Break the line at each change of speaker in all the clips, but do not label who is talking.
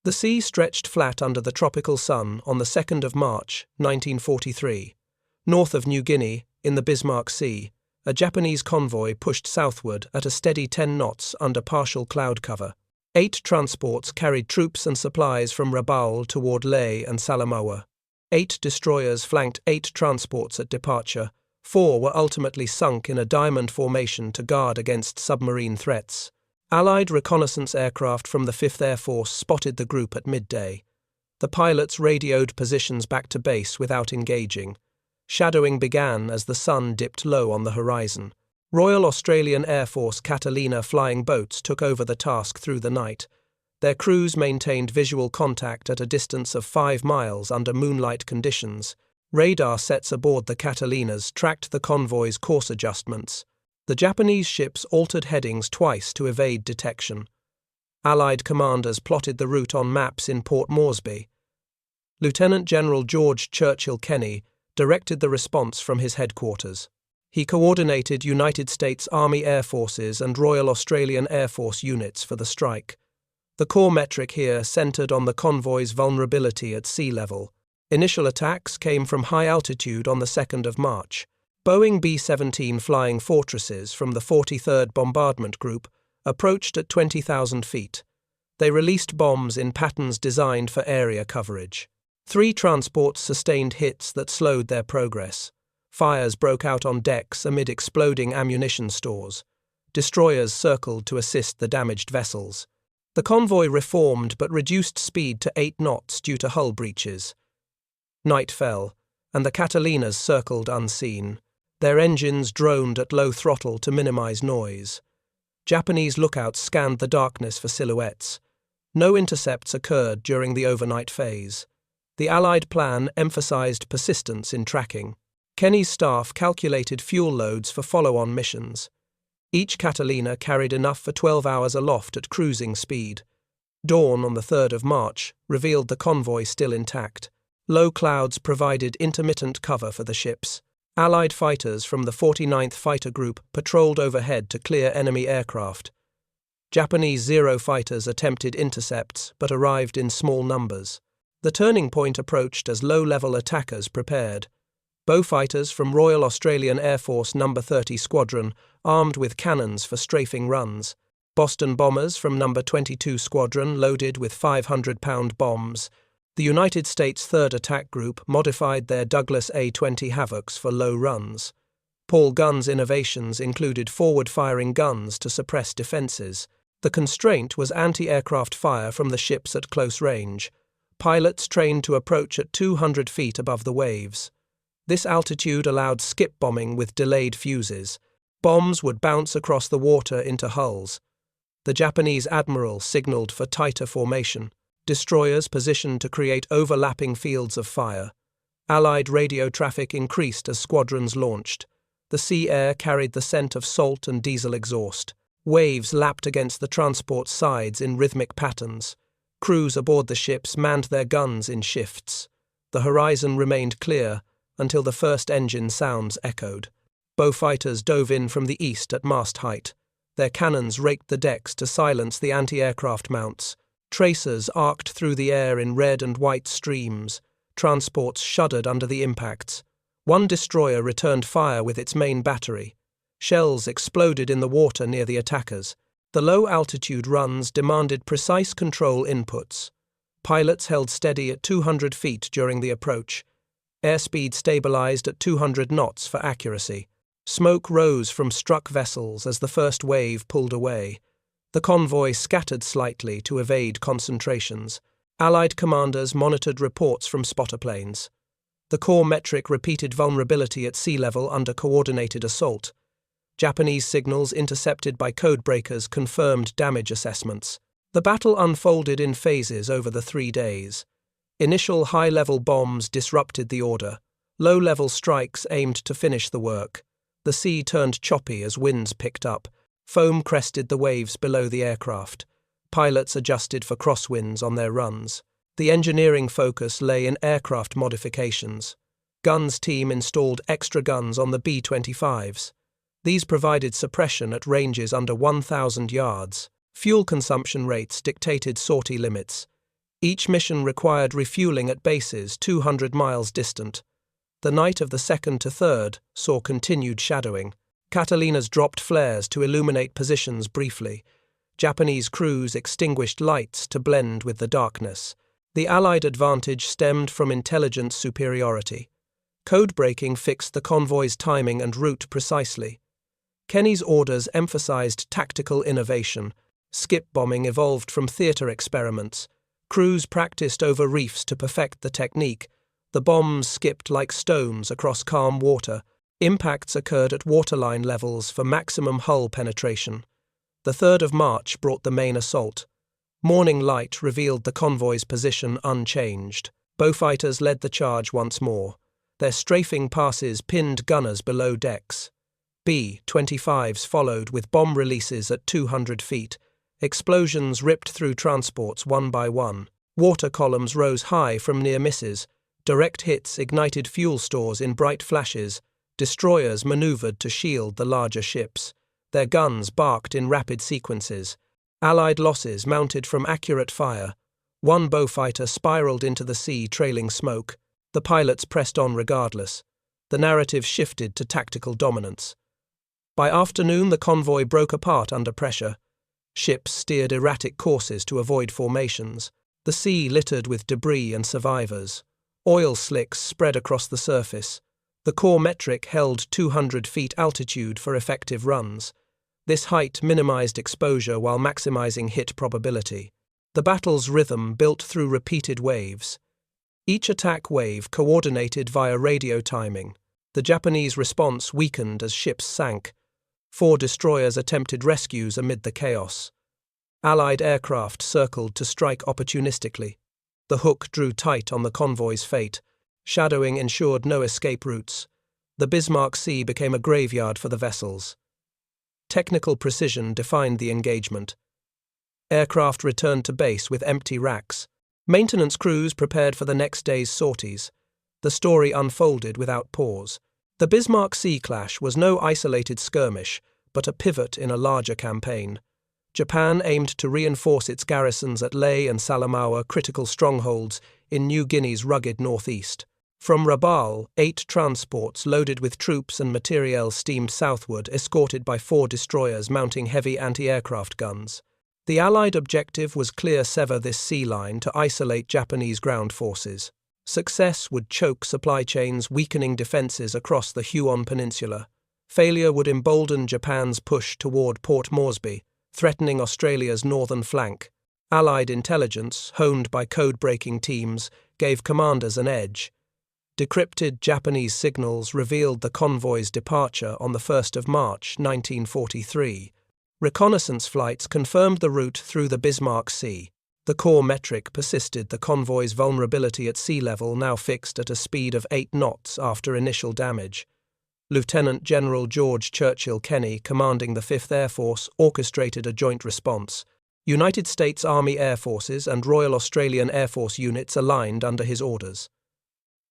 The sea stretched flat under the tropical sun on the 2nd of March, 1943. North of New Guinea, in the Bismarck Sea, a Japanese convoy pushed southward at a steady 10 knots under partial cloud cover. 8 transports carried troops and supplies from Rabaul toward Leh and Salamaua. 8 destroyers flanked 8 transports at departure. 4 were ultimately sunk in a diamond formation to guard against submarine threats. Allied reconnaissance aircraft from the 5th Air Force spotted the group at midday. The pilots radioed positions back to base without engaging. Shadowing began as the sun dipped low on the horizon. Royal Australian Air Force Catalina flying boats took over the task through the night. Their crews maintained visual contact at a distance of 5 miles under moonlight conditions. Radar sets aboard the Catalinas tracked the convoy's course adjustments. The Japanese ships altered headings twice to evade detection. Allied commanders plotted the route on maps in Port Moresby. Lieutenant General George Churchill Kenny directed the response from his headquarters. He coordinated United States Army Air Forces and Royal Australian Air Force units for the strike. The core metric here centered on the convoy's vulnerability at sea level. Initial attacks came from high altitude on the 2nd of March. Boeing B-17 Flying Fortresses from the 43rd Bombardment Group approached at 20,000 feet. They released bombs in patterns designed for area coverage. 3 transports sustained hits that slowed their progress. Fires broke out on decks amid exploding ammunition stores. Destroyers circled to assist the damaged vessels. The convoy reformed but reduced speed to 8 knots due to hull breaches. Night fell, and the Catalinas circled unseen. Their engines droned at low throttle to minimize noise. Japanese lookouts scanned the darkness for silhouettes. No intercepts occurred during the overnight phase. The Allied plan emphasized persistence in tracking. Kenny's staff calculated fuel loads for follow-on missions. Each Catalina carried enough for 12 hours aloft at cruising speed. Dawn on the 3rd of March revealed the convoy still intact. Low clouds provided intermittent cover for the ships. Allied fighters from the 49th Fighter Group patrolled overhead to clear enemy aircraft. Japanese Zero fighters attempted intercepts but arrived in small numbers. The turning point approached as low-level attackers prepared. Beaufighters from Royal Australian Air Force No. 30 Squadron armed with cannons for strafing runs. Boston bombers from No. 22 Squadron loaded with 500-pound bombs. The United States 3rd Attack Group modified their Douglas A-20 Havocs for low runs. Paul Gunn's innovations included forward-firing guns to suppress defenses. The constraint was anti-aircraft fire from the ships at close range. Pilots trained to approach at 200 feet above the waves. This altitude allowed skip bombing with delayed fuses. Bombs would bounce across the water into hulls. The Japanese admiral signaled for tighter formation. Destroyers positioned to create overlapping fields of fire. Allied radio traffic increased as squadrons launched. The sea air carried the scent of salt and diesel exhaust. Waves lapped against the transport's sides in rhythmic patterns. Crews aboard the ships manned their guns in shifts. The horizon remained clear until the first engine sounds echoed. Beaufighters dove in from the east at mast height. Their cannons raked the decks to silence the anti-aircraft mounts. Tracers arced through the air in red and white streams. Transports shuddered under the impacts. One destroyer returned fire with its main battery. Shells exploded in the water near the attackers. The low-altitude runs demanded precise control inputs. Pilots held steady at 200 feet during the approach. Airspeed stabilized at 200 knots for accuracy. Smoke rose from struck vessels as the first wave pulled away. The convoy scattered slightly to evade concentrations. Allied commanders monitored reports from spotter planes. The core metric repeated vulnerability at sea level under coordinated assault. Japanese signals intercepted by codebreakers confirmed damage assessments. The battle unfolded in phases over the 3 days. Initial high-level bombs disrupted the order. Low-level strikes aimed to finish the work. The sea turned choppy as winds picked up. Foam crested the waves below the aircraft. Pilots adjusted for crosswinds on their runs. The engineering focus lay in aircraft modifications. Guns team installed extra guns on the B-25s. These provided suppression at ranges under 1,000 yards. Fuel consumption rates dictated sortie limits. Each mission required refueling at bases 200 miles distant. The night of the 2nd to 3rd saw continued shadowing. Catalinas dropped flares to illuminate positions briefly. Japanese crews extinguished lights to blend with the darkness. The Allied advantage stemmed from intelligence superiority. Code-breaking fixed the convoy's timing and route precisely. Kenny's orders emphasized tactical innovation. Skip bombing evolved from theater experiments. Crews practiced over reefs to perfect the technique. The bombs skipped like stones across calm water. Impacts occurred at waterline levels for maximum hull penetration. The 3rd of March brought the main assault. Morning light revealed the convoy's position unchanged. Beaufighters led the charge once more. Their strafing passes pinned gunners below decks. B-25s followed with bomb releases at 200 feet. Explosions ripped through transports one by one. Water columns rose high from near misses. Direct hits ignited fuel stores in bright flashes. Destroyers maneuvered to shield the larger ships. Their guns barked in rapid sequences. Allied losses mounted from accurate fire. One Beaufighter spiraled into the sea trailing smoke. The pilots pressed on regardless. The narrative shifted to tactical dominance. By afternoon, the convoy broke apart under pressure. Ships steered erratic courses to avoid formations. The sea littered with debris and survivors. Oil slicks spread across the surface. The core metric held 200 feet altitude for effective runs. This height minimized exposure while maximizing hit probability. The battle's rhythm built through repeated waves. Each attack wave coordinated via radio timing. The Japanese response weakened as ships sank. 4 destroyers attempted rescues amid the chaos. Allied aircraft circled to strike opportunistically. The hook drew tight on the convoy's fate. Shadowing ensured no escape routes. The Bismarck Sea became a graveyard for the vessels. Technical precision defined the engagement. Aircraft returned to base with empty racks. Maintenance crews prepared for the next day's sorties. The story unfolded without pause. The Bismarck Sea clash was no isolated skirmish, but a pivot in a larger campaign. Japan aimed to reinforce its garrisons at Lae and Salamaua, critical strongholds in New Guinea's rugged northeast. From Rabaul, 8 transports loaded with troops and materiel steamed southward, escorted by 4 destroyers mounting heavy anti-aircraft guns. The Allied objective was clear: sever this sea line to isolate Japanese ground forces. Success would choke supply chains, weakening defences across the Huon Peninsula. Failure would embolden Japan's push toward Port Moresby, threatening Australia's northern flank. Allied intelligence, honed by code-breaking teams, gave commanders an edge. Decrypted Japanese signals revealed the convoy's departure on the 1st of March, 1943. Reconnaissance flights confirmed the route through the Bismarck Sea. The core metric persisted: the convoy's vulnerability at sea level now fixed at a speed of 8 knots after initial damage. Lieutenant General George Churchill Kenny, commanding the 5th Air Force, orchestrated a joint response. United States Army Air Forces and Royal Australian Air Force units aligned under his orders.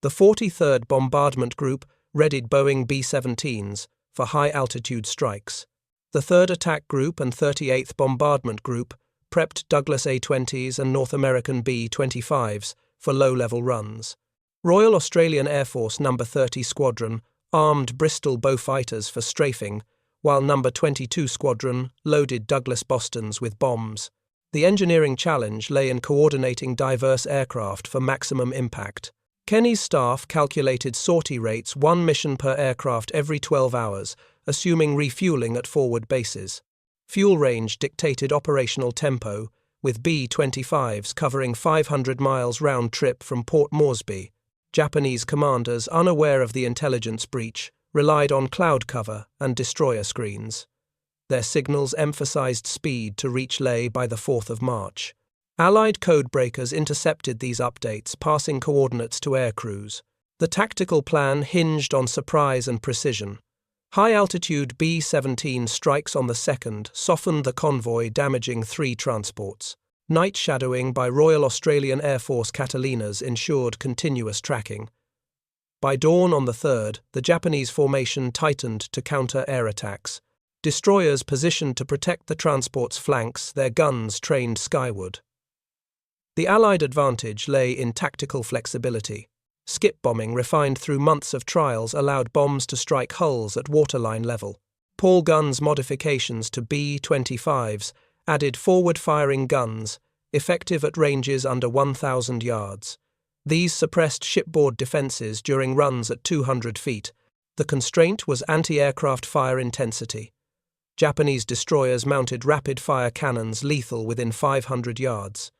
The 43rd Bombardment Group readied Boeing B-17s for high-altitude strikes. The 3rd Attack Group and 38th Bombardment Group prepped Douglas A-20s and North American B-25s for low-level runs. Royal Australian Air Force No. 30 Squadron armed Bristol Beaufighters for strafing, while No. 22 Squadron loaded Douglas Bostons with bombs. The engineering challenge lay in coordinating diverse aircraft for maximum impact. Kenny's staff calculated sortie rates: 1 mission per aircraft every 12 hours, assuming refueling at forward bases. Fuel range dictated operational tempo, with B-25s covering 500 miles round trip from Port Moresby. Japanese commanders, unaware of the intelligence breach, relied on cloud cover and destroyer screens. Their signals emphasized speed to reach Lae by the 4th of March. Allied codebreakers intercepted these updates, passing coordinates to air crews. The tactical plan hinged on surprise and precision. High-altitude B-17 strikes on the 2nd softened the convoy, damaging 3 transports. Night shadowing by Royal Australian Air Force Catalinas ensured continuous tracking. By dawn on the 3rd, the Japanese formation tightened to counter air attacks. Destroyers positioned to protect the transport's flanks, their guns trained skyward. The Allied advantage lay in tactical flexibility. Skip bombing, refined through months of trials, allowed bombs to strike hulls at waterline level. Paul guns' modifications to B-25s added forward-firing guns, effective at ranges under 1,000 yards. These suppressed shipboard defences during runs at 200 feet. The constraint was anti-aircraft fire intensity. Japanese destroyers mounted rapid-fire cannons lethal within 500 yards.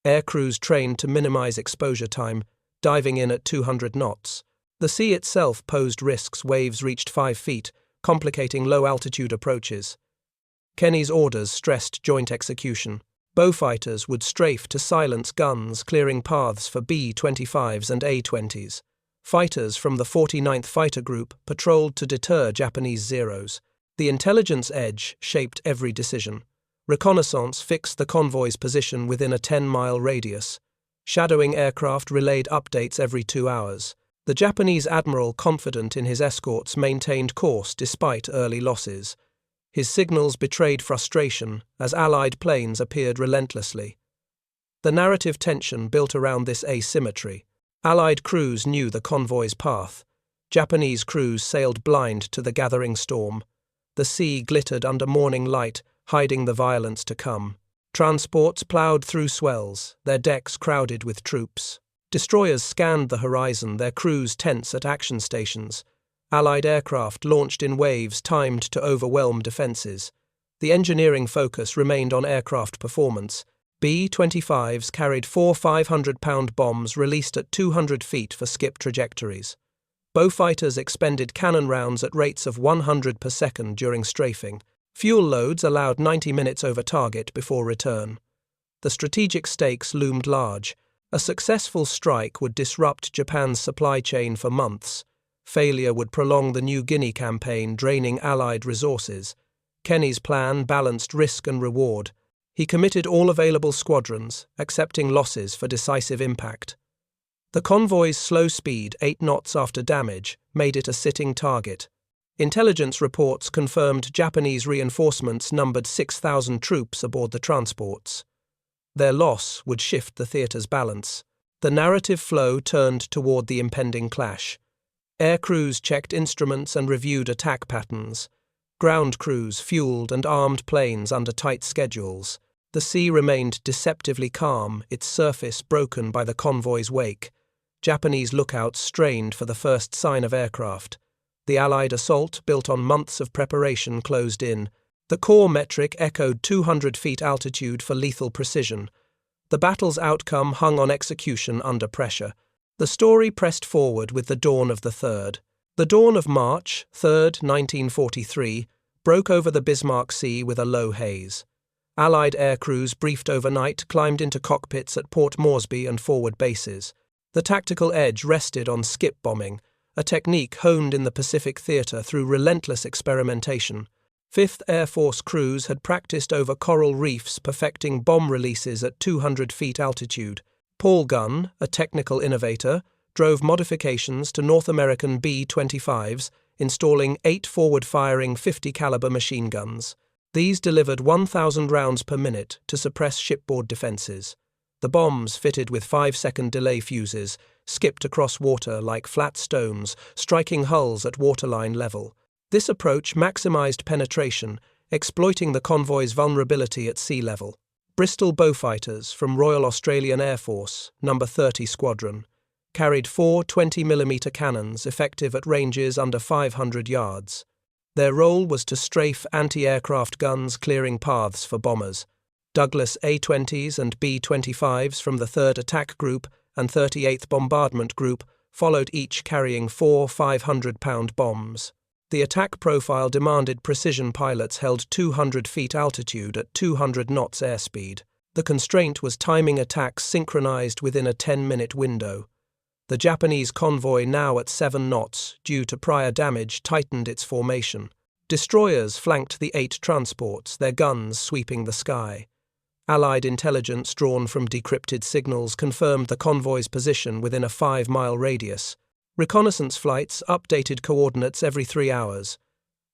Air crews trained to minimize exposure time, diving in at 200 knots. The sea itself posed risks. Waves reached 5 feet, complicating low-altitude approaches. Kenny's orders stressed joint execution. Beaufighters would strafe to silence guns, clearing paths for B-25s and A-20s. Fighters from the 49th Fighter Group patrolled to deter Japanese Zeros. The intelligence edge shaped every decision. Reconnaissance fixed the convoy's position within a 10-mile radius. Shadowing aircraft relayed updates every 2 hours. The Japanese admiral, confident in his escorts, maintained course despite early losses. His signals betrayed frustration as Allied planes appeared relentlessly. The narrative tension built around this asymmetry. Allied crews knew the convoy's path. Japanese crews sailed blind to the gathering storm. The sea glittered under morning light, hiding the violence to come. Transports ploughed through swells, their decks crowded with troops. Destroyers scanned the horizon, their crews tense at action stations. Allied aircraft launched in waves timed to overwhelm defences. The engineering focus remained on aircraft performance. B-25s carried 4 500-pound bombs released at 200 feet for skip trajectories. Beaufighters expended cannon rounds at rates of 100 per second during strafing. Fuel loads allowed 90 minutes over target before return. The strategic stakes loomed large. A successful strike would disrupt Japan's supply chain for months. Failure would prolong the New Guinea campaign, draining Allied resources. Kenny's plan balanced risk and reward. He committed all available squadrons, accepting losses for decisive impact. The convoy's slow speed, 8 knots after damage, made it a sitting target. Intelligence reports confirmed Japanese reinforcements numbered 6,000 troops aboard the transports. Their loss would shift the theatre's balance. The narrative flow turned toward the impending clash. Air crews checked instruments and reviewed attack patterns. Ground crews fueled and armed planes under tight schedules. The sea remained deceptively calm, its surface broken by the convoy's wake. Japanese lookouts strained for the first sign of aircraft. The Allied assault, built on months of preparation, closed in. The core metric echoed 200 feet altitude for lethal precision. The battle's outcome hung on execution under pressure. The story pressed forward with the dawn of the 3rd. The dawn of March 3rd, 1943, broke over the Bismarck Sea with a low haze. Allied air crews briefed overnight climbed into cockpits at Port Moresby and forward bases. The tactical edge rested on skip bombing, a technique honed in the Pacific theater through relentless experimentation. 5th Air Force crews had practiced over coral reefs, perfecting bomb releases at 200 feet altitude. Paul Gunn, a technical innovator, drove modifications to North American B-25s, installing 8 forward-firing 50-caliber machine guns. These delivered 1,000 rounds per minute to suppress shipboard defences. The bombs, fitted with 5-second delay fuses, skipped across water like flat stones, striking hulls at waterline level. This approach maximised penetration, exploiting the convoy's vulnerability at sea level. Bristol Beaufighters from Royal Australian Air Force, No. 30 Squadron, carried 4 20mm cannons effective at ranges under 500 yards. Their role was to strafe anti-aircraft guns, clearing paths for bombers. Douglas A-20s and B-25s from the 3rd Attack Group and 38th Bombardment Group followed, each carrying 4 500-pound bombs. The attack profile demanded precision. Pilots held 200 feet altitude at 200 knots airspeed. The constraint was timing attacks synchronized within a 10-minute window. The Japanese convoy, now at 7 knots, due to prior damage, tightened its formation. Destroyers flanked the 8 transports, their guns sweeping the sky. Allied intelligence drawn from decrypted signals confirmed the convoy's position within a 5-mile radius. Reconnaissance flights updated coordinates every 3 hours.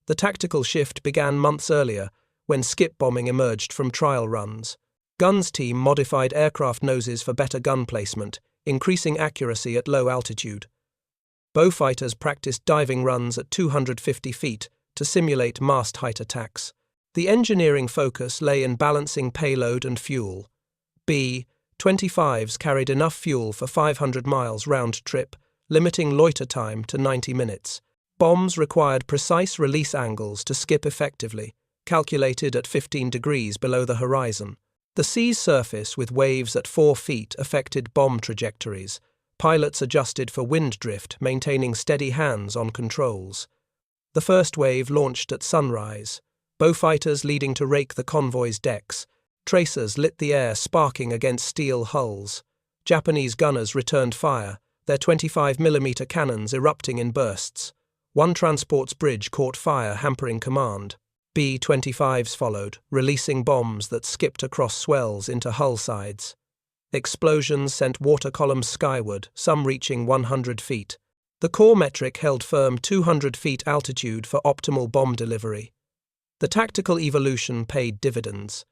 The tactical shift began months earlier, when skip bombing emerged from trial runs. Guns team modified aircraft noses for better gun placement, increasing accuracy at low altitude. Beaufighters practiced diving runs at 250 feet to simulate mast height attacks. The engineering focus lay in balancing payload and fuel. B-25s carried enough fuel for 500 miles round trip, limiting loiter time to 90 minutes. Bombs required precise release angles to skip effectively, calculated at 15 degrees below the horizon. The sea's surface with waves at 4 feet affected bomb trajectories. Pilots adjusted for wind drift, maintaining steady hands on controls. The first wave launched at sunrise, Beaufighters leading to rake the convoy's decks. Tracers lit the air, sparking against steel hulls. Japanese gunners returned fire, their 25mm cannons erupting in bursts. One transport's bridge caught fire, hampering command. B-25s followed, releasing bombs that skipped across swells into hull sides. Explosions sent water columns skyward, some reaching 100 feet. The core metric held firm 200 feet altitude for optimal bomb delivery. The tactical evolution paid dividends.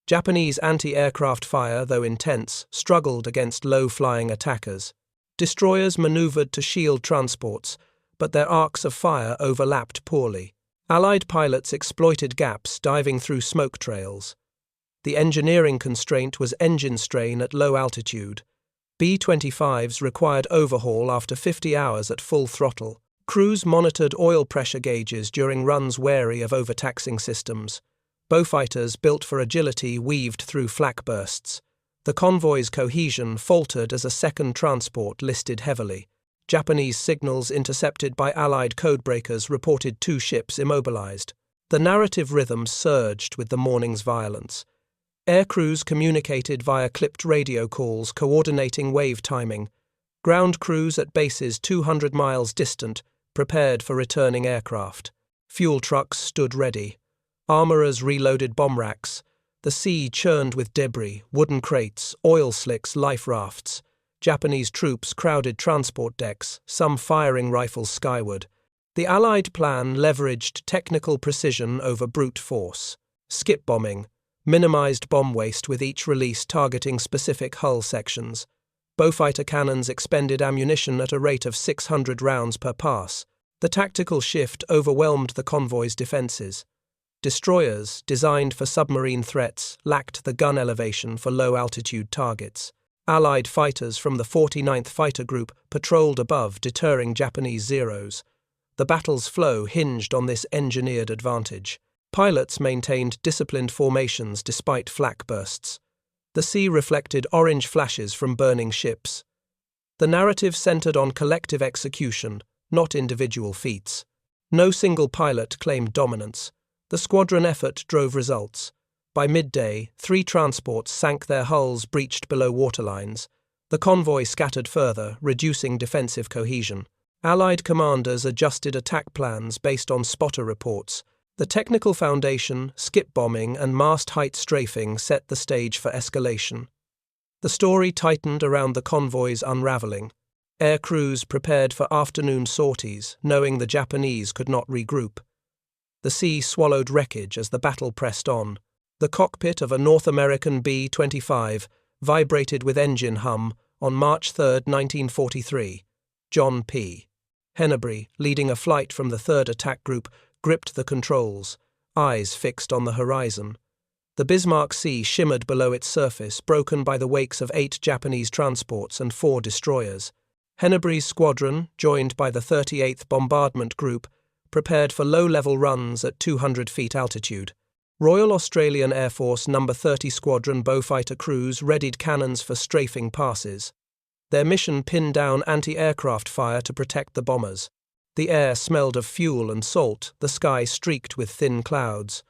Japanese anti-aircraft fire, though intense, struggled against low-flying attackers. Destroyers maneuvered to shield transports, but their arcs of fire overlapped poorly. Allied pilots exploited gaps, diving through smoke trails. The engineering constraint was engine strain at low altitude. B-25s required overhaul after 50 hours at full throttle. Crews monitored oil pressure gauges during runs wary of overtaxing systems. Beaufighters built for agility weaved through flak bursts. The convoy's cohesion faltered as a second transport listed heavily. Japanese signals intercepted by Allied codebreakers reported 2 ships immobilized. The narrative rhythm surged with the morning's violence. Air crews communicated via clipped radio calls coordinating wave timing. Ground crews at bases 200 miles distant prepared for returning aircraft. Fuel trucks stood ready. Armourers reloaded bomb racks. The sea churned with debris, wooden crates, oil slicks, life rafts. Japanese troops crowded transport decks, some firing rifles skyward. The Allied plan leveraged technical precision over brute force. Skip bombing minimized bomb waste with each release targeting specific hull sections. Beaufighter cannons expended ammunition at a rate of 600 rounds per pass. The tactical shift overwhelmed the convoy's defenses. Destroyers, designed for submarine threats, lacked the gun elevation for low-altitude targets. Allied fighters from the 49th Fighter Group patrolled above, deterring Japanese Zeros. The battle's flow hinged on this engineered advantage. Pilots maintained disciplined formations despite flak bursts. The sea reflected orange flashes from burning ships. The narrative centered on collective execution, not individual feats. No single pilot claimed dominance. The squadron effort drove results. By midday, 3 transports sank, their hulls breached below waterlines. The convoy scattered further, reducing defensive cohesion. Allied commanders adjusted attack plans based on spotter reports. The technical foundation, skip bombing, and mast height strafing set the stage for escalation. The story tightened around the convoy's unraveling. Air crews prepared for afternoon sorties, knowing the Japanese could not regroup. The sea swallowed wreckage as the battle pressed on. The cockpit of a North American B-25 vibrated with engine hum on March 3, 1943. John P. Hennebury, leading a flight from the 3rd Attack Group, gripped the controls, eyes fixed on the horizon. The Bismarck Sea shimmered below its surface, broken by the wakes of 8 Japanese transports and 4 destroyers. Hennebury's squadron, joined by the 38th Bombardment Group, prepared for low-level runs at 200 feet altitude. Royal Australian Air Force No. 30 Squadron Beaufighter crews readied cannons for strafing passes. Their mission pinned down anti-aircraft fire to protect the bombers. The air smelled of fuel and salt, the sky streaked with thin clouds.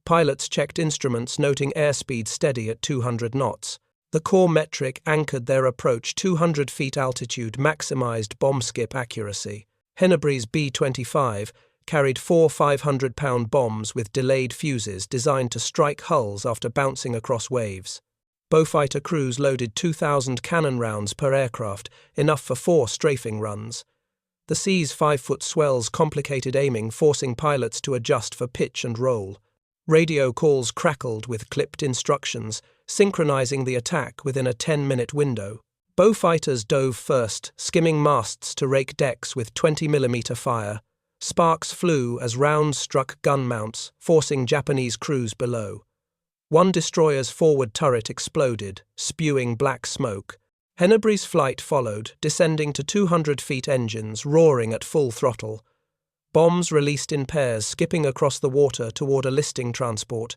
Pilots checked instruments, noting airspeed steady at 200 knots. The core metric anchored their approach. 200 feet altitude maximized bomb skip accuracy. Hennebury's B-25 carried 4 500-pound bombs with delayed fuses designed to strike hulls after bouncing across waves. Beaufighter crews loaded 2,000 cannon rounds per aircraft, enough for 4 strafing runs. The sea's 5-foot swells complicated aiming, forcing pilots to adjust for pitch and roll. Radio calls crackled with clipped instructions, synchronizing the attack within a 10-minute window. Beaufighters dove first, skimming masts to rake decks with 20mm fire. Sparks flew as rounds struck gun mounts, forcing Japanese crews below. One destroyer's forward turret exploded, spewing black smoke. Hennebrie's flight followed, descending to 200 feet, engines roaring at full throttle. Bombs released in pairs, skipping across the water toward a listing transport.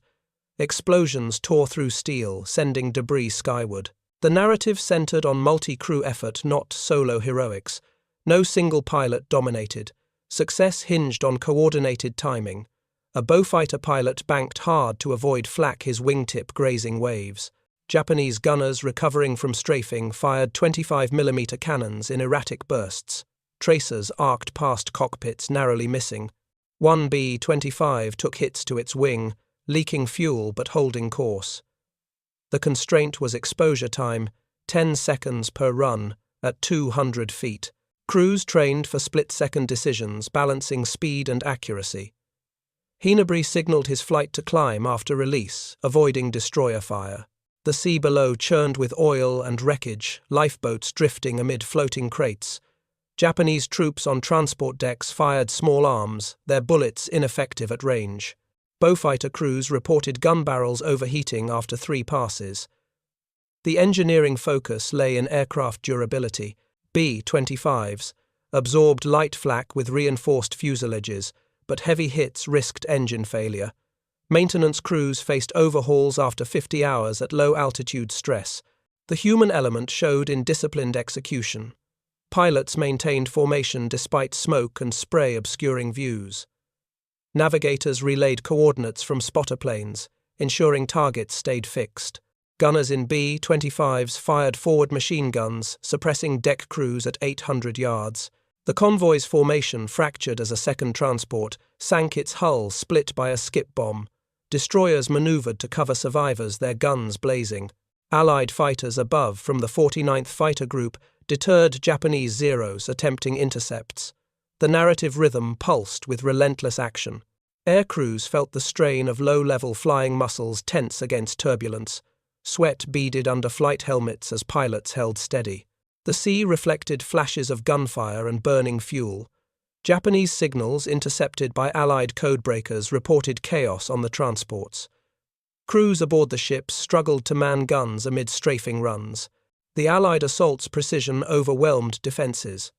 Explosions tore through steel, sending debris skyward. The narrative centered on multi-crew effort, not solo heroics. No single pilot dominated. Success hinged on coordinated timing. A Beaufighter pilot banked hard to avoid flak, his wingtip grazing waves. Japanese gunners recovering from strafing fired 25mm cannons in erratic bursts. Tracers arced past cockpits, narrowly missing. One B-25 took hits to its wing, leaking fuel but holding course. The constraint was exposure time, 10 seconds per run, at 200 feet. Crews trained for split-second decisions, balancing speed and accuracy. Hennebrie signaled his flight to climb after release, avoiding destroyer fire. The sea below churned with oil and wreckage, lifeboats drifting amid floating crates. Japanese troops on transport decks fired small arms, their bullets ineffective at range. Beaufighter crews reported gun barrels overheating after 3 passes. The engineering focus lay in aircraft durability. B-25s absorbed light flak with reinforced fuselages, but heavy hits risked engine failure. Maintenance crews faced overhauls after 50 hours at low-altitude stress. The human element showed in disciplined execution. Pilots maintained formation despite smoke and spray obscuring views. Navigators relayed coordinates from spotter planes, ensuring targets stayed fixed. Gunners in B-25s fired forward machine guns, suppressing deck crews at 800 yards. The convoy's formation fractured as a second transport sank, its hull split by a skip bomb. Destroyers maneuvered to cover survivors, their guns blazing. Allied fighters above from the 49th Fighter Group deterred Japanese Zeros attempting intercepts. The narrative rhythm pulsed with relentless action. Air crews felt the strain of low-level flying muscles tense against turbulence. Sweat beaded under flight helmets as pilots held steady. The sea reflected flashes of gunfire and burning fuel. Japanese signals intercepted by Allied codebreakers reported chaos on the transports. Crews aboard the ships struggled to man guns amid strafing runs. The Allied assault's precision overwhelmed defenses.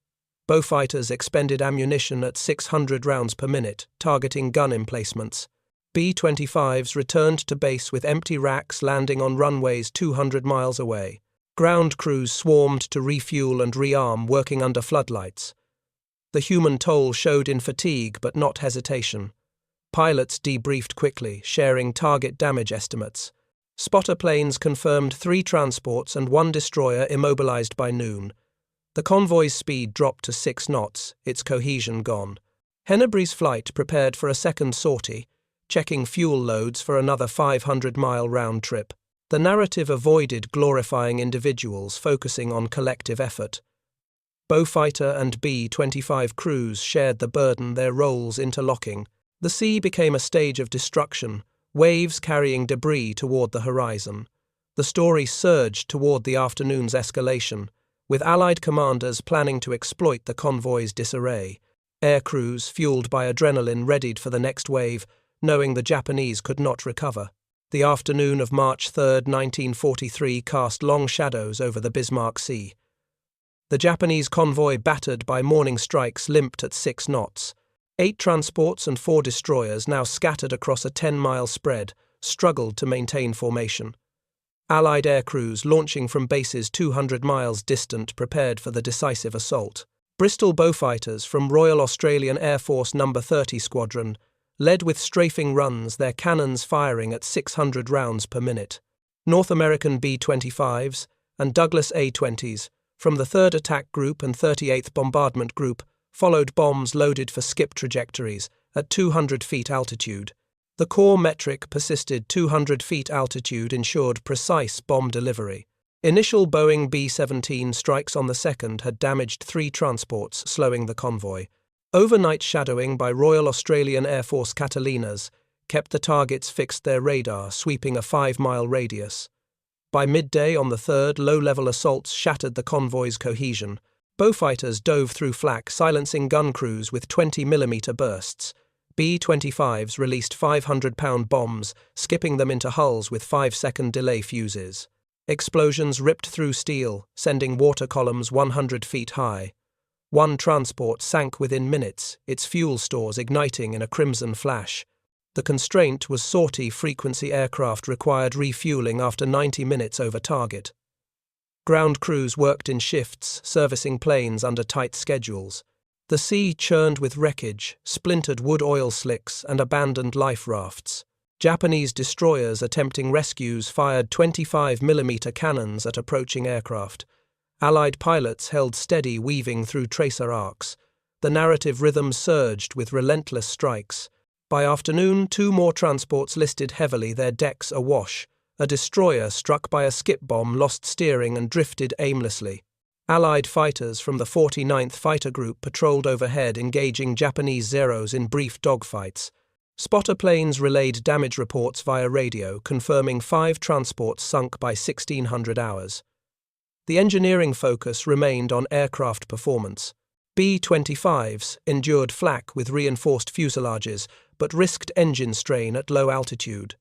Beaufighters expended ammunition at 600 rounds per minute, targeting gun emplacements. B-25s returned to base with empty racks, landing on runways 200 miles away. Ground crews swarmed to refuel and rearm, working under floodlights. The human toll showed in fatigue but not hesitation. Pilots debriefed quickly, sharing target damage estimates. Spotter planes confirmed 3 transports and 1 destroyer immobilized by noon. The convoy's speed dropped to 6 knots, its cohesion gone. Hennebrie's flight prepared for a second sortie, checking fuel loads for another 500-mile round trip. The narrative avoided glorifying individuals, focusing on collective effort. Beaufighter and B-25 crews shared the burden, their roles interlocking. The sea became a stage of destruction, waves carrying debris toward the horizon. The story surged toward the afternoon's escalation, with Allied commanders planning to exploit the convoy's disarray. Air crews, fueled by adrenaline, readied for the next wave, knowing the Japanese could not recover. The afternoon of March 3, 1943 cast long shadows over the Bismarck Sea. The Japanese convoy, battered by morning strikes, limped at 6 knots. 8 transports and 4 destroyers, now scattered across a 10-mile spread, struggled to maintain formation. Allied air crews, launching from bases 200 miles distant, prepared for the decisive assault. Bristol Beaufighters from Royal Australian Air Force No. 30 Squadron led with strafing runs, their cannons firing at 600 rounds per minute. North American B-25s and Douglas A-20s from the 3rd Attack Group and 38th Bombardment Group followed bombs loaded for skip trajectories at 200 feet altitude. The core metric persisted. 200 feet altitude ensured precise bomb delivery. Initial Boeing B-17 strikes on the 2nd had damaged 3 transports, slowing the convoy. Overnight shadowing by Royal Australian Air Force Catalinas kept the targets fixed, their radar sweeping a 5-mile radius. By midday on the 3rd, low-level assaults shattered the convoy's cohesion. Beaufighters dove through flak, silencing gun crews with 20mm bursts. B-25s released 500-pound bombs, skipping them into hulls with 5-second delay fuses. Explosions ripped through steel, sending water columns 100 feet high. One transport sank within minutes, its fuel stores igniting in a crimson flash. The constraint was sortie-frequency aircraft required refueling after 90 minutes over target. Ground crews worked in shifts, servicing planes under tight schedules. The sea churned with wreckage, splintered wood oil slicks, and abandoned life rafts. Japanese destroyers attempting rescues fired 25mm cannons at approaching aircraft. Allied pilots held steady, weaving through tracer arcs. The narrative rhythm surged with relentless strikes. By afternoon, 2 more transports listed heavily, their decks awash. A destroyer struck by a skip bomb lost steering and drifted aimlessly. Allied fighters from the 49th Fighter Group patrolled overhead, engaging Japanese Zeros in brief dogfights. Spotter planes relayed damage reports via radio, confirming 5 transports sunk by 1600 hours. The engineering focus remained on aircraft performance. B-25s endured flak with reinforced fuselages, but risked engine strain at low altitude.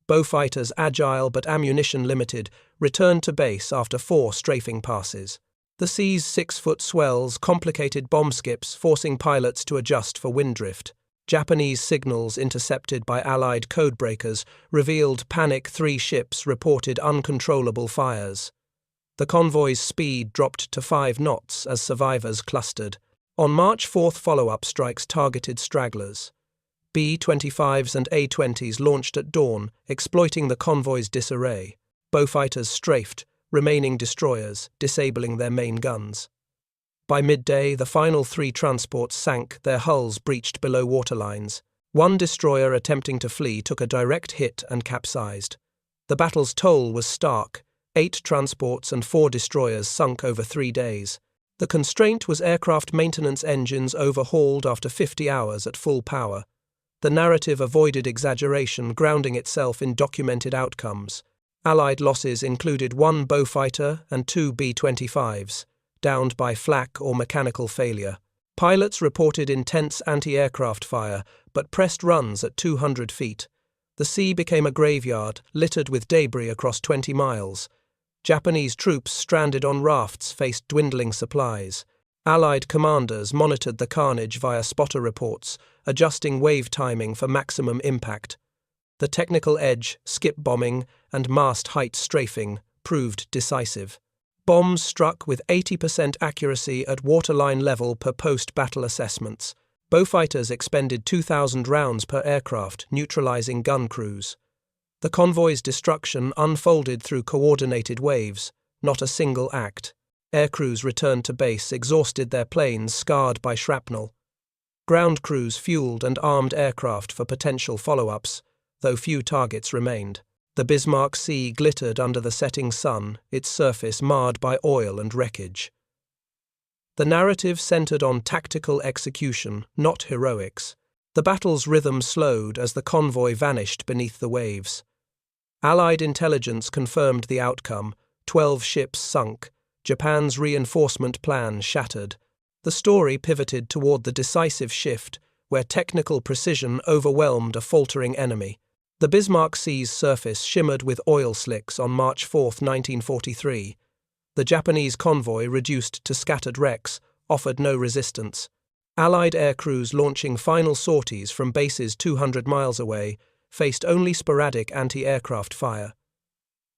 Beaufighters, agile but ammunition-limited, returned to base after 4 strafing passes. The sea's 6-foot swells complicated bomb skips, forcing pilots to adjust for wind drift. Japanese signals intercepted by Allied codebreakers revealed panic. 3 ships reported uncontrollable fires. The convoy's speed dropped to 5 knots as survivors clustered. On March 4, follow-up strikes targeted stragglers. B-25s and A-20s launched at dawn, exploiting the convoy's disarray. Beaufighters strafed, remaining destroyers, disabling their main guns. By midday, the final 3 transports sank, their hulls breached below waterlines. 1 destroyer attempting to flee took a direct hit and capsized. The battle's toll was stark. 8 transports and 4 destroyers sunk over 3 days. The constraint was aircraft maintenance engines overhauled after 50 hours at full power. The narrative avoided exaggeration, grounding itself in documented outcomes. Allied losses included 1 Beaufighter and 2 B-25s, downed by flak or mechanical failure. Pilots reported intense anti-aircraft fire, but pressed runs at 200 feet. The sea became a graveyard, littered with debris across 20 miles. Japanese troops stranded on rafts faced dwindling supplies. Allied commanders monitored the carnage via spotter reports, adjusting wave timing for maximum impact. The technical edge, skip bombing, and mast height strafing proved decisive. Bombs struck with 80% accuracy at waterline level per post-battle assessments. Beaufighters expended 2,000 rounds per aircraft, neutralizing gun crews. The convoy's destruction unfolded through coordinated waves, not a single act. Aircrews returned to base, exhausted, their planes scarred by shrapnel. Ground crews fueled and armed aircraft for potential follow-ups, though few targets remained. The Bismarck Sea glittered under the setting sun, its surface marred by oil and wreckage. The narrative centered on tactical execution, not heroics. The battle's rhythm slowed as the convoy vanished beneath the waves. Allied intelligence confirmed the outcome. 12 ships sunk. Japan's reinforcement plan shattered. The story pivoted toward the decisive shift, where technical precision overwhelmed a faltering enemy. The Bismarck Sea's surface shimmered with oil slicks on March 4, 1943. The Japanese convoy, reduced to scattered wrecks, offered no resistance. Allied aircrews launching final sorties from bases 200 miles away faced only sporadic anti-aircraft fire.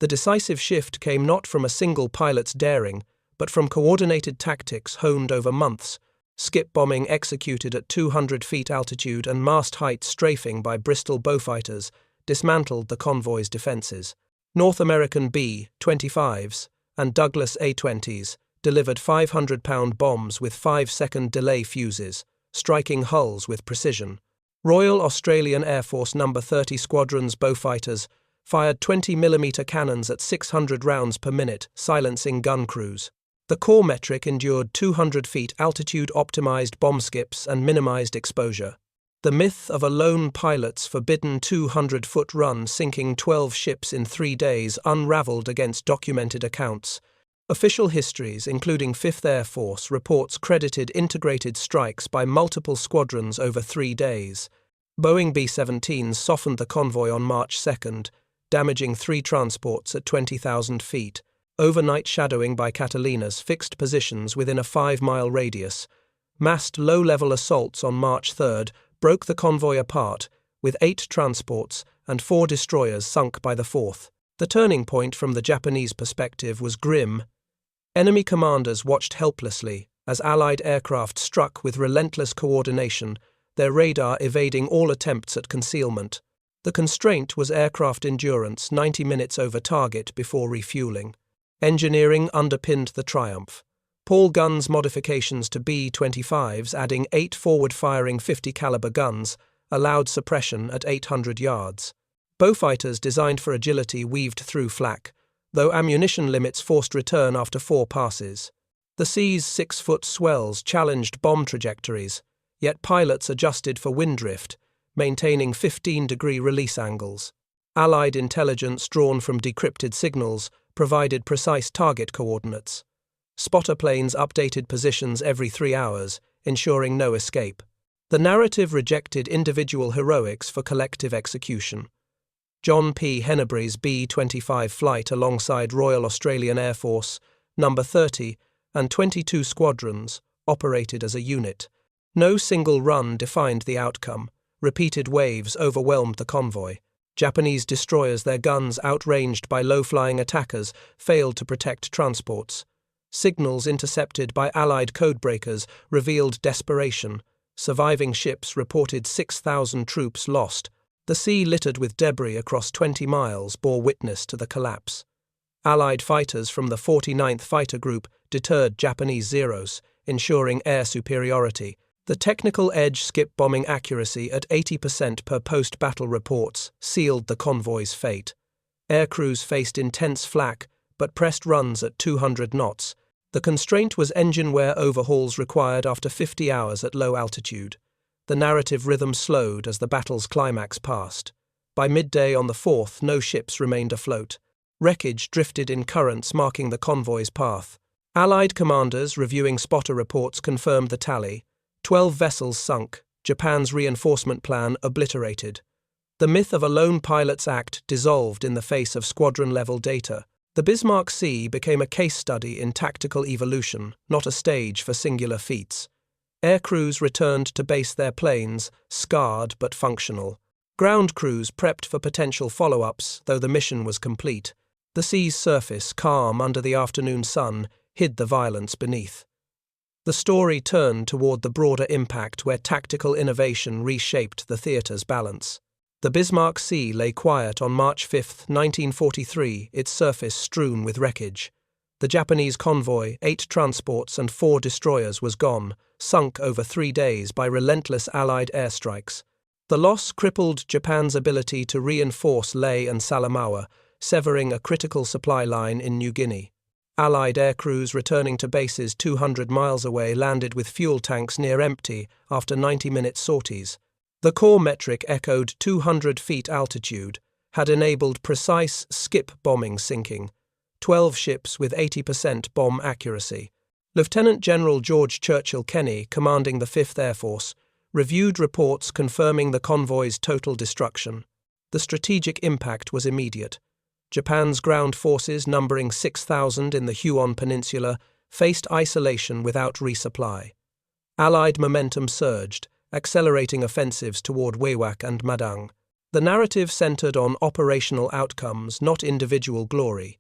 The decisive shift came not from a single pilot's daring, but from coordinated tactics honed over months, skip bombing executed at 200 feet altitude and mast height strafing by Bristol Beaufighters dismantled the convoy's defenses. North American B-25s and Douglas A-20s delivered 500-pound bombs with 5-second delay fuses, striking hulls with precision. Royal Australian Air Force No. 30 Squadron's Beaufighters fired 20mm cannons at 600 rounds per minute, silencing gun crews. The core metric endured 200 feet altitude-optimized bomb skips and minimized exposure. The myth of a lone pilot's forbidden 200-foot run sinking 12 ships in 3 days unraveled against documented accounts. Official histories, including 5th Air Force, reports credited integrated strikes by multiple squadrons over 3 days. Boeing B-17s softened the convoy on March 2nd, damaging 3 transports at 20,000 feet. Overnight shadowing by Catalinas fixed positions within a 5-mile radius. Massed low-level assaults on March 3rd broke the convoy apart, with 8 transports and 4 destroyers sunk by the 4th. The turning point from the Japanese perspective was grim. Enemy commanders watched helplessly as Allied aircraft struck with relentless coordination, their radar evading all attempts at concealment. The constraint was aircraft endurance 90 minutes over target before refueling. Engineering underpinned the triumph. Paul guns modifications to B-25s, adding 8 forward-firing 50-caliber guns, allowed suppression at 800 yards. Beaufighters designed for agility weaved through flak, though ammunition limits forced return after 4 passes. The sea's 6-foot swells challenged bomb trajectories, yet pilots adjusted for wind drift, maintaining 15-degree release angles. Allied intelligence drawn from decrypted signals provided precise target coordinates. Spotter planes updated positions every 3 hours, ensuring no escape. The narrative rejected individual heroics for collective execution. John P. Henneberry's B-25 flight alongside Royal Australian Air Force, No. 30, and 22 squadrons, operated as a unit. No single run defined the outcome. Repeated waves overwhelmed the convoy. Japanese destroyers, their guns outranged by low-flying attackers, failed to protect transports. Signals intercepted by Allied codebreakers revealed desperation. Surviving ships reported 6,000 troops lost. The sea littered with debris across 20 miles bore witness to the collapse. Allied fighters from the 49th Fighter Group deterred Japanese Zeros, ensuring air superiority. The technical edge skip bombing accuracy at 80% per post-battle reports sealed the convoy's fate. Aircrews faced intense flak, but pressed runs at 200 knots. The constraint was engine wear overhauls required after 50 hours at low altitude. The narrative rhythm slowed as the battle's climax passed. By midday on the 4th, no ships remained afloat. Wreckage drifted in currents marking the convoy's path. Allied commanders reviewing spotter reports confirmed the tally. 12 vessels sunk, Japan's reinforcement plan obliterated. The myth of a lone pilot's act dissolved in the face of squadron-level data. The Bismarck Sea became a case study in tactical evolution, not a stage for singular feats. Aircrews returned to base their planes, scarred but functional. Ground crews prepped for potential follow-ups, though the mission was complete. The sea's surface, calm under the afternoon sun, hid the violence beneath. The story turned toward the broader impact where tactical innovation reshaped the theatre's balance. The Bismarck Sea lay quiet on March 5, 1943, its surface strewn with wreckage. The Japanese convoy, 8 transports and 4 destroyers, was gone, sunk over 3 days by relentless Allied airstrikes. The loss crippled Japan's ability to reinforce Leh and Salamaua, severing a critical supply line in New Guinea. Allied aircrews returning to bases 200 miles away landed with fuel tanks near empty after 90-minute sorties. The core metric echoed 200 feet altitude, had enabled precise skip bombing sinking, 12 ships with 80% bomb accuracy. Lieutenant General George Churchill Kenny, commanding the 5th Air Force, reviewed reports confirming the convoy's total destruction. The strategic impact was immediate. Japan's ground forces, numbering 6,000 in the Huon Peninsula, faced isolation without resupply. Allied momentum surged, accelerating offensives toward Wewak and Madang. The narrative centered on operational outcomes, not individual glory.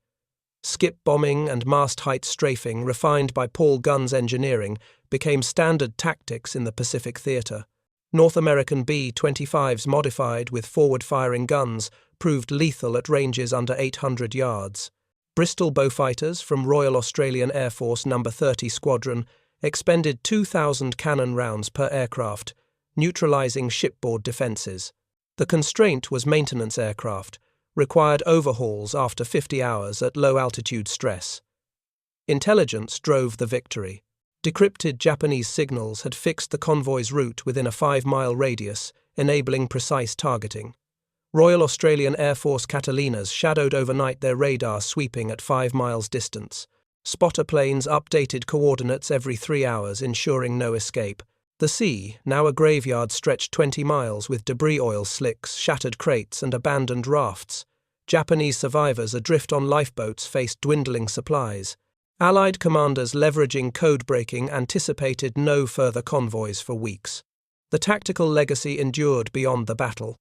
Skip bombing and mast-height strafing, refined by Paul Gunn's engineering, became standard tactics in the Pacific theater. North American B-25s modified with forward-firing guns proved lethal at ranges under 800 yards. Bristol Beaufighters from Royal Australian Air Force No. 30 Squadron expended 2,000 cannon rounds per aircraft, neutralizing shipboard defenses. The constraint was maintenance aircraft, required overhauls after 50 hours at low-altitude stress. Intelligence drove the victory. Decrypted Japanese signals had fixed the convoy's route within a 5-mile radius, enabling precise targeting. Royal Australian Air Force Catalinas shadowed overnight, their radar sweeping at 5 miles distance. Spotter planes updated coordinates every 3 hours, ensuring no escape. The sea, now a graveyard, stretched 20 miles with debris oil slicks, shattered crates and abandoned rafts. Japanese survivors adrift on lifeboats faced dwindling supplies. Allied commanders leveraging code-breaking anticipated no further convoys for weeks. The tactical legacy endured beyond the battle.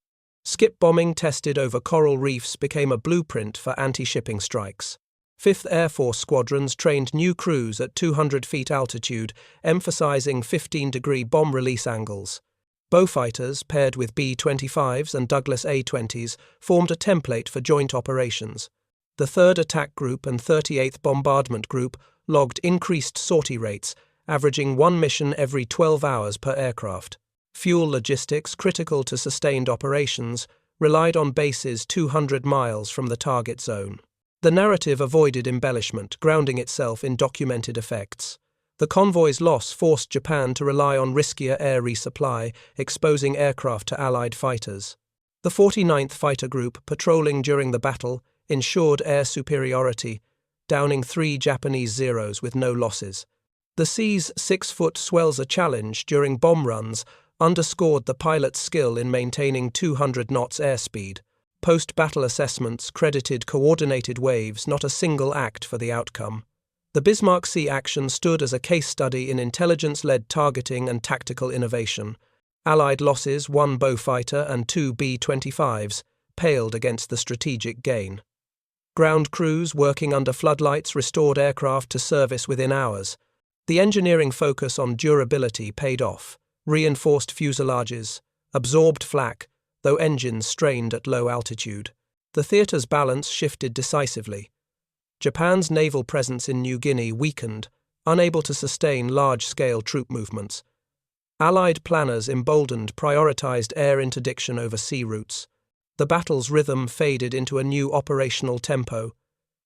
Skip bombing tested over coral reefs became a blueprint for anti-shipping strikes. 5th Air Force squadrons trained new crews at 200 feet altitude, emphasizing 15-degree bomb release angles. Beaufighters, paired with B-25s and Douglas A-20s, formed a template for joint operations. The 3rd Attack Group and 38th Bombardment Group logged increased sortie rates, averaging 1 mission every 12 hours per aircraft. Fuel logistics, critical to sustained operations, relied on bases 200 miles from the target zone. The narrative avoided embellishment, grounding itself in documented effects. The convoy's loss forced Japan to rely on riskier air resupply, exposing aircraft to Allied fighters. The 49th Fighter Group, patrolling during the battle, ensured air superiority, downing 3 Japanese Zeros with no losses. The sea's 6-foot swells, a challenge during bomb runs, underscored the pilot's skill in maintaining 200 knots airspeed. Post-battle assessments credited coordinated waves, not a single act, for the outcome. The Bismarck Sea action stood as a case study in intelligence-led targeting and tactical innovation. Allied losses, 1 Beaufighter and 2 B-25s, paled against the strategic gain. Ground crews working under floodlights restored aircraft to service within hours. The engineering focus on durability paid off. Reinforced fuselages, absorbed flak, though engines strained at low altitude. The theatre's balance shifted decisively. Japan's naval presence in New Guinea weakened, unable to sustain large-scale troop movements. Allied planners, emboldened, prioritized air interdiction over sea routes. The battle's rhythm faded into a new operational tempo.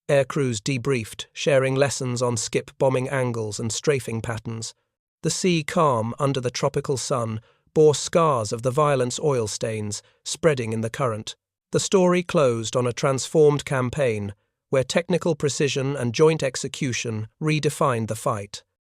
Aircrews debriefed, sharing lessons on skip bombing angles and strafing patterns. The sea, calm under the tropical sun, bore scars of the violence oil stains spreading in the current. The story closed on a transformed campaign, where technical precision and joint execution redefined the fight.